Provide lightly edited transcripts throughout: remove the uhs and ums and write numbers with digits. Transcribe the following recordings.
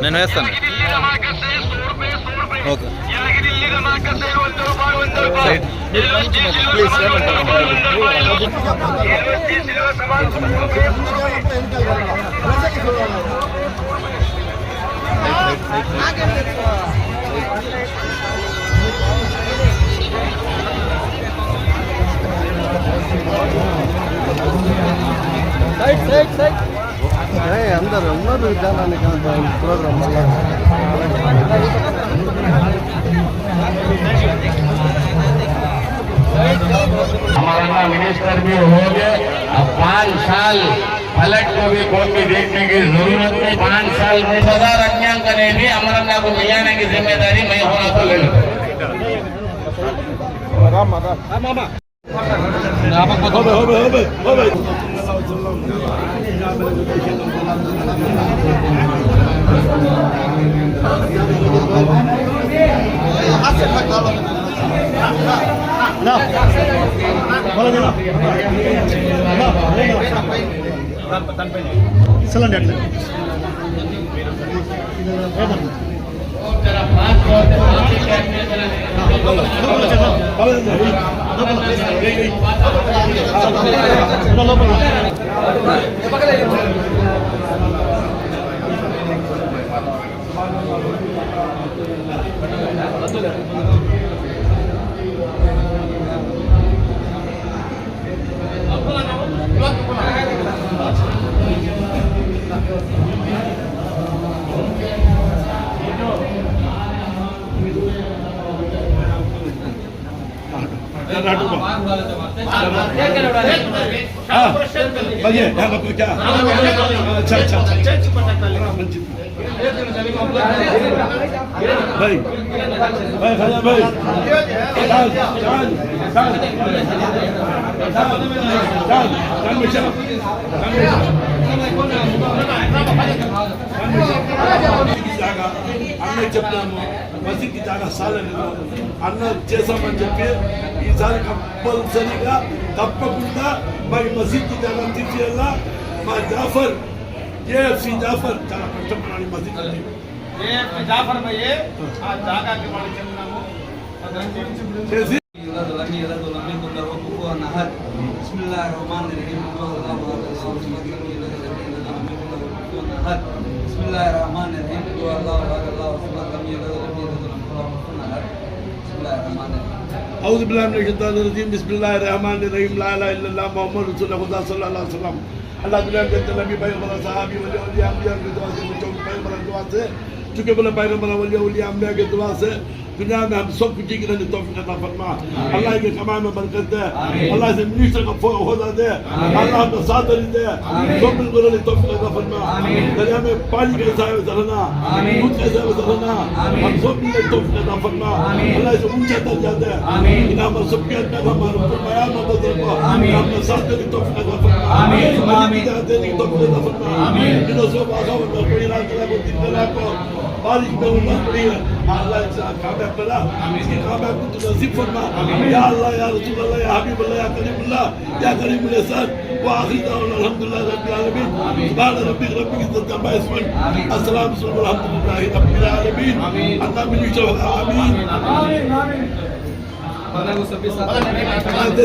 నేను వేస్తాను. Okay please. అందరు ఉన్నారు విధానానికి ప్రోగ్రామ్ వల్ల हमारा मिनिस्टर भी हो गए। अब 5 साल पलट को भी कोई भी देखने की जरूरत नहीं। 5 साल में 1000 रज्ञांकन भी अमरन्ना को मिलाने की जिम्मेदारी मैं होना तो ले लूँ। అన్న చెప్పాము మసీద్కి జాగా సాలని అన్న చేసామని చెప్పి ఈసారి కంపల్సరీగా తప్పకుండా మరి మసీద్కి జాగా తీసేయాలా. మా జాఫర్ ఏఎఫ్సి జాఫర్ చాలా కష్టపడాలి మసీద్ ఏఎఫ్సి జాఫర్ ఆ జాగాకి వాళ్ళు చెప్తున్నాము చేసి أعوذ بالله من الشيطان الرجيم بسم الله الرحمن الرحيم لا إله إلا الله محمد رسول الله صلى الله عليه وسلم Allah bilang kata Nabi Muhammad sahabi wali ambiya ke दुआ से बच्चों के दुआ से चूंकि बोला पैगंबर वली ambiya के दुआ से दुनिया में हम सब कुछ की रहने तौफीक अता फरमा। अल्लाह के कमाई में बरकत दे, अल्लाह से मिनिस्टर का होदा दे, अल्लाह का साथ दे, सब मिलकर रहने तौफीक अता फरमा। दरिया में पानी कैसा है चलना, दूध कैसा है चलना, हम सब मिलकर तौफीक अता फरमा। अल्लाह से ऊंचा दर्जा दे, इनाम सब के अंदर हमारे फरमाया मदद को अपने साथ देने तौफीक अता फरमा। आमीन देने तौफीक अता फरमा। इन सब आगा और कोई ना चला को दिन को बारिश में उमर पड़ी है अल्लाह से कामयाब करा, इसकी कामयाब को तू नसीब फरमा या अल्लाह या रसूल अल्लाह या हबीब अल्लाह या करीम अल्लाह व आखिर दावना अल्हम्दुलिल्लाह रब्बिल आलमीन सुभान रब्बिक रब्बिल इज्जति अम्मा यसिफून अस्सलामु अलैहि रब्बिल आलमीन अल्लाह मिली जो आमीन आमीन बना को सभी साथ दे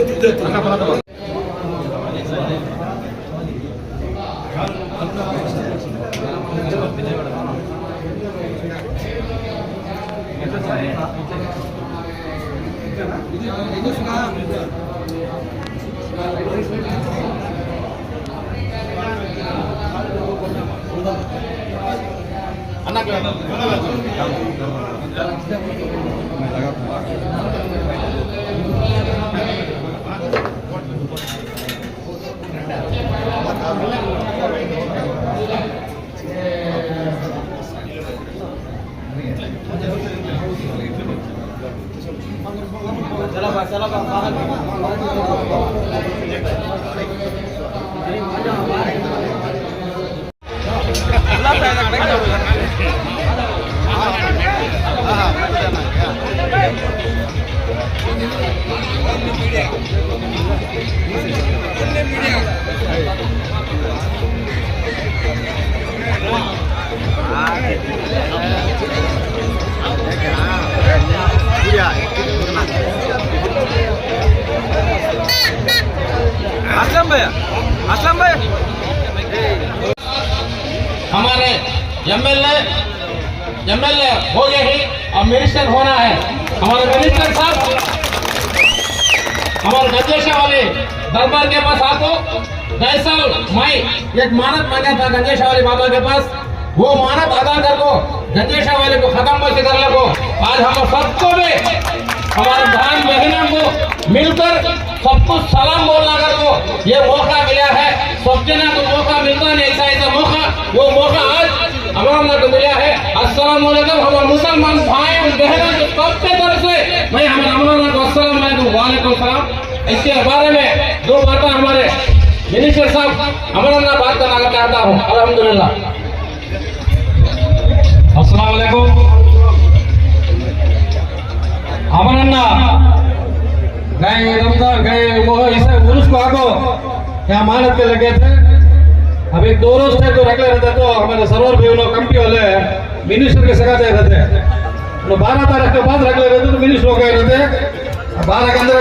चला भैया असलम भैया हमारे एमएलए हो गए ही अब मिनिस्टर होना है। हमारे मिनिस्टर साहब हमारे गंजेशा वाले दरबार के पास आपको 10 साल मैं एक मानत मांगा था गंजेशा वाले बाबा के पास, वो मानत अदा कर को गंजेशा वाले को खत्म बस कर लो। आज हम सबको भी हमारे बहन बहनों को मिलकर सबको सलाम बोलना कर को ये मौका मिला है। सब जना को मौका मिलता नहीं, ऐसा मौका वो मौका आज हमारा को मिला है। अस्सलाम वालेकुम हमारे मुसलमान भाई और बहनों को सबके तरफ से मैं हमारे अमराना को अस्सलाम वालेकुम सलाम। इसके बारे में 2 बातें हमारे मिनिस्टर साहब अमराना बात करना चाहता हूँ। अल्हम्दुलिल्लाह अस्सलाम वालेकुम। अमराना गए रमजान गए वो इसे उर्स को आको यहाँ मानत के लगे थे। अभी 2 रोज थे तो रख ले रहते तो हमारे सरवर भी उन्होंने कंपनी वाले मिनिस्टर के सगाते रहते 12 तारीख के बाद रख ले रहते तो मिनिस्टर हो गए रहते 12 के अंदर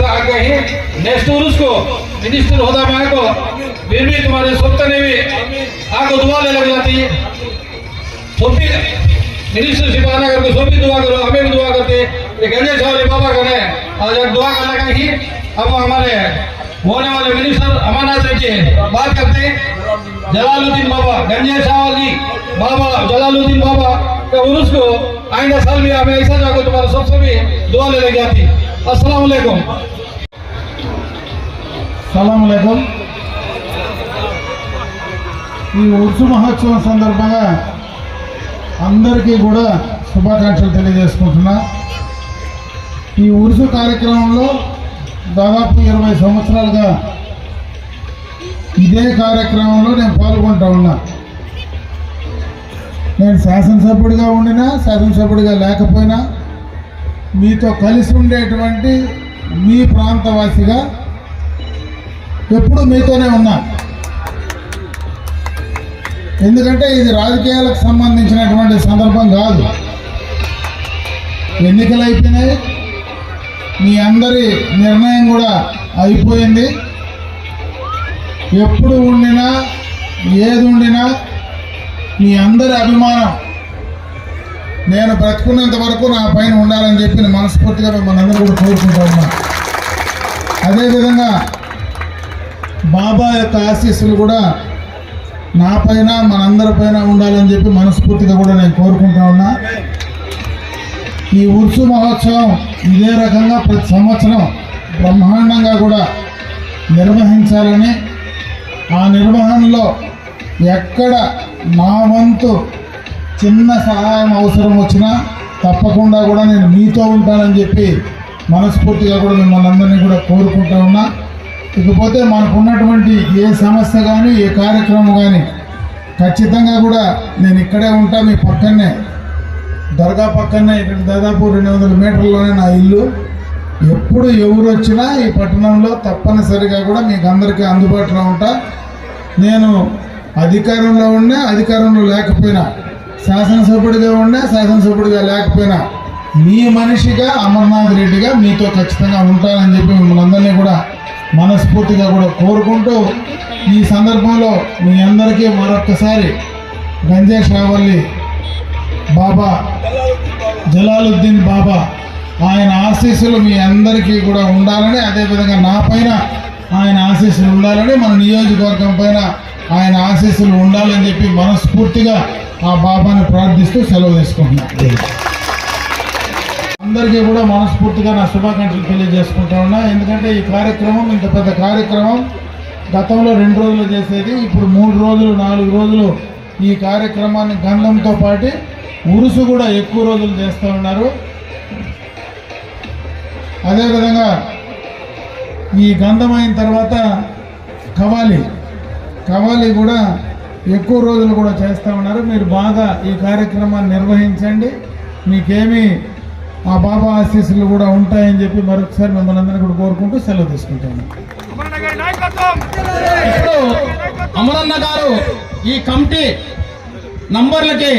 आगे ही नेक्स्ट उर्स को मिनिस्टर होता माए को फिर भी तुम्हारे सोचते नहीं भी आको दुआ ले लग जाती है। सोफी मिनिस्टरशिप आना करके सोफी दुआ करो, हमें भी दुआ करते गणेश वाले बाबा करे और जब दुआ करने का ही अब हमारे होने वाले मिनिस्टर अमरनाथ जी बात करते जलालुद्दीन बाबा गंजेश वाली बाबा जलालुद्दीन बाबा के उर्स को आइंदा साल भी हमें ऐसा जाकर तुम्हारे सबसे भी दुआ ले लग जाती। अस्सलाम वालेकुम। సలాం అలైకుం। ఈ ఉర్సు మహోత్సవం సందర్భంగా అందరికీ కూడా శుభాకాంక్షలు తెలియజేసుకుంటున్నా। ఈ ఉర్సు కార్యక్రమంలో దాదాపు 20 సంవత్సరాలుగా ఇదే కార్యక్రమంలో నేను పాల్గొంటూ ఉన్నా। నేను శాసనసభ్యుడిగా ఉండినా శాసనసభ్యుడిగా లేకపోయినా మీతో కలిసి ఉండేటువంటి మీ ప్రాంతవాసిగా ఎప్పుడు మీతోనే ఉన్నా। ఎందుకంటే ఇది రాజకీయాలకు సంబంధించినటువంటి సందర్భం కాదు। ఎన్నికలు అయిపోయినాయి, మీ అందరి నిర్ణయం కూడా అయిపోయింది। ఎప్పుడు ఉండినా ఏది ఉండినా మీ అందరి అభిమానం నేను బ్రతుకున్నంత వరకు నా పైన ఉండాలని చెప్పి మనస్ఫూర్తిగా మిమ్మల్ని అందరూ కూడా కోరుకుంటా ఉన్నా। అదేవిధంగా బాబా యొక్క ఆశీస్సులు కూడా నా పైన మనందరిపైన ఉండాలని చెప్పి మనస్ఫూర్తిగా కూడా నేను కోరుకుంటా ఉన్నా। ఈ ఉర్సు మహోత్సవం ఇదే రకంగా ప్రతి సంవత్సరం బ్రహ్మాండంగా కూడా నిర్వహించాలని, ఆ నిర్వహణలో ఎక్కడ నా వంతు చిన్న సహాయం అవసరం వచ్చినా తప్పకుండా కూడా నేను మీతో ఉంటానని చెప్పి మనస్ఫూర్తిగా కూడా మిమ్మల్ని అందరినీ కూడా కోరుకుంటా ఉన్నా। ఇకపోతే మనకు ఉన్నటువంటి ఏ సమస్య కానీ ఏ కార్యక్రమం కానీ ఖచ్చితంగా కూడా నేను ఇక్కడే ఉంటా, మీ పక్కనే దర్గా పక్కనే ఇక్కడ దాదాపు 200 మీటర్లోనే నా ఇల్లు। ఎప్పుడు ఎవరు వచ్చినా ఈ పట్టణంలో తప్పనిసరిగా కూడా మీకు అందరికీ అందుబాటులో ఉంటా। నేను అధికారంలో ఉన్నా అధికారంలో లేకపోయినా, శాసనసభ్యుడిగా ఉన్నా శాసనసభ్యుడిగా లేకపోయినా మీ మనిషిగా అమర్నాథ్ రెడ్డిగా మీతో ఖచ్చితంగా ఉంటానని చెప్పి మిమ్మల్ని అందరినీ కూడా మనస్ఫూర్తిగా కూడా కోరుకుంటూ ఈ సందర్భంలో మీ అందరికీ మరొక్కసారి గంజేష్ రావల్లి బాబా జలాలుద్దీన్ బాబా ఆయన ఆశీస్సులు మీ అందరికీ కూడా ఉండాలని, అదేవిధంగా నా పైన ఆయన ఆశీస్సులు ఉండాలని, మన నియోజకవర్గం పైన ఆయన ఆశీస్సులు ఉండాలని చెప్పి మనస్ఫూర్తిగా ఆ బాబాని ప్రార్థిస్తూ సెలవు తీసుకుంటున్నాను। అందరికీ కూడా మనస్ఫూర్తిగా నా శుభాకాంక్షలు తెలియజేసుకుంటా ఉన్నా। ఎందుకంటే ఈ కార్యక్రమం ఇంత పెద్ద కార్యక్రమం గతంలో 2 రోజులు చేసేది, ఇప్పుడు 3 రోజులు 4 రోజులు ఈ కార్యక్రమాన్ని గంధంతో పాటు ఉరుసు కూడా ఎక్కువ రోజులు చేస్తూ ఉన్నారు। అదేవిధంగా ఈ గంధం అయిన తర్వాత కవాలి కూడా ఎక్కువ రోజులు కూడా చేస్తూ ఉన్నారు। మీరు బాగా ఈ కార్యక్రమాన్ని నిర్వహించండి, మీకేమీ ఆ బాబా ఆశీస్సులు కూడా ఉంటాయని చెప్పి మరొకసారి మిమ్మల్ని అందరినీ కూడా కోరుకుంటూ సెలవు తీసుకుంటాను। ఇప్పుడు అమరన్న గారు ఈ కమిటీ నంబర్లకి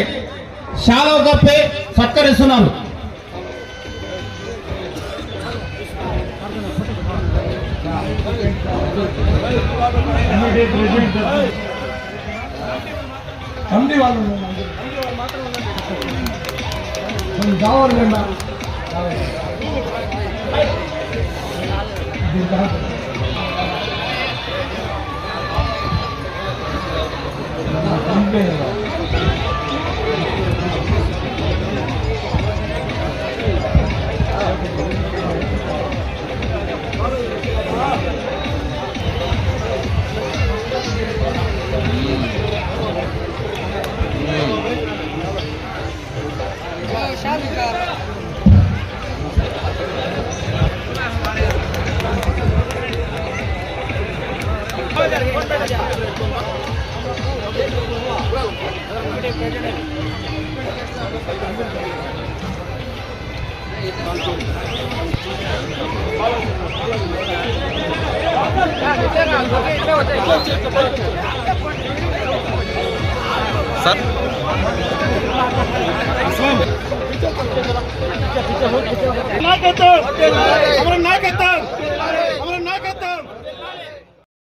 షాలో కప్పి సత్కరిస్తున్నారు। కమిటీ వాళ్ళు కావాలి కదా సార్ నాయకత్వం